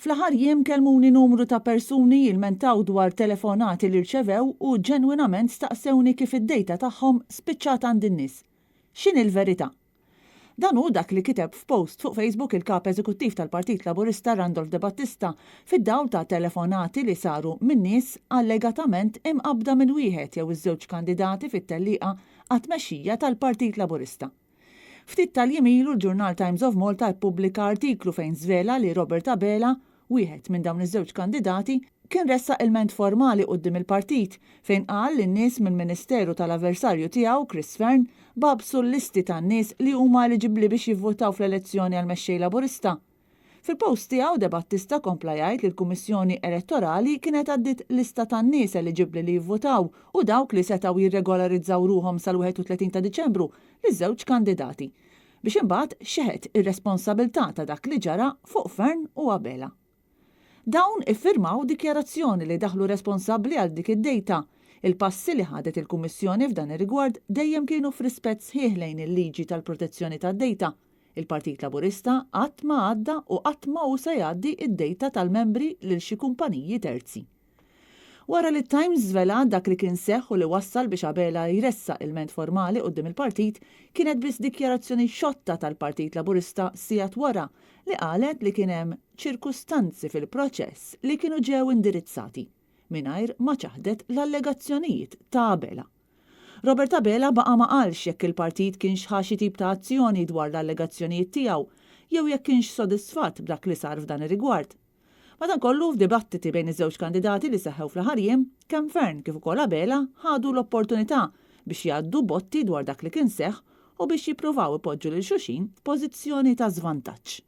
Fl-aħħar jiem kelmuni numru ta' persuni jilmentaw dwar telefonati li rċevew u ġenwinament staqsewni kif id-dejta tagħhom spiċċat għand in-nies. X'in il-verità? Dan hu dak li kiteb f'post fuq Facebook il-kap eżekuttiv tal-Partit Laburista Randolph De Battista fid-dawl ta' telefonati li saru minn nies allegatament imqabda minn wieħed jew iż-żewġ kandidati fit-tellieqa għat-tmexxija tal-Partit Laburista. Ftit tal-jimilu l-Journal Times of Malta ppubblika artiklu fejn żvela li Robert Abela, wieħed minn dawn iż-żewġ kandidati, kien ressaq ilment formali quddiem il-partit fejn qal li n-nies mill-Ministeru tal-avversarju tiegħu Chris Fern babsu l-listi tan-nies li huma eliġibbli biex jivvotaw fl-elezzjoni għal mexxej Laburista. Fil-post tiegħu De Battista kompla jgħid li l-Kummissjoni Elettorali kienet għaddit lista tan-nies eliġibbli li jivvotaw u dawk li setgħu jirregolarizzaw ruhom sal-31 ta' Diċembru liż-żewġ kandidati biex imbagħad xeħet ir-responsabilità ta' dak li ġara fuq Fern u Abela. Dawn iffirmaw dikjarazzjoni li daħlu responsabbli għal dik id-dejta. Il-passi li ħadet il-Kummissjoni f'dan ir-rigward dejjem kienu f'rispett sħiħ lejn il-liġi tal-protezzjoni tad-dejta. Il-Partit Laburista qatt ma għadda u qatt ma hu se jgħaddi id-dejta tal-membri lil xi kumpaniji terzi. Wara li Times żvela dak li kien seħħ u li wassal biex Abela jressaq ilment formali quddiem il-partit, kienet biss dikjarazzjoni xotta tal-Partit Laburista sigħat wara li qalet li kien hemm ċirkustanzi fil-proċess li kienu ġew indirizzati mingħajr ma ċaħdet l-allegazzjonijiet ta' Abela. Robert Abela baqa' ma qalx jekk il-partit kienx ħa xi tip ta' azzjoni dwar l-allegazzjonijiet tiegħu jew jekk kienx sodisfatt b'dak li sar f'dan ir-rigward. Madankollu f'dibattiti bejn iż-żewġ kandidati li seħħew fl-aħħar jiem, kemm Fern kif ukoll Abela ħadu l-opportunità biex jgħaddu botti dwar dak li kien seħħ u biex jippruvaw ipoġġu lil xulxin f'pożizzjoni ta' żvantaġġ.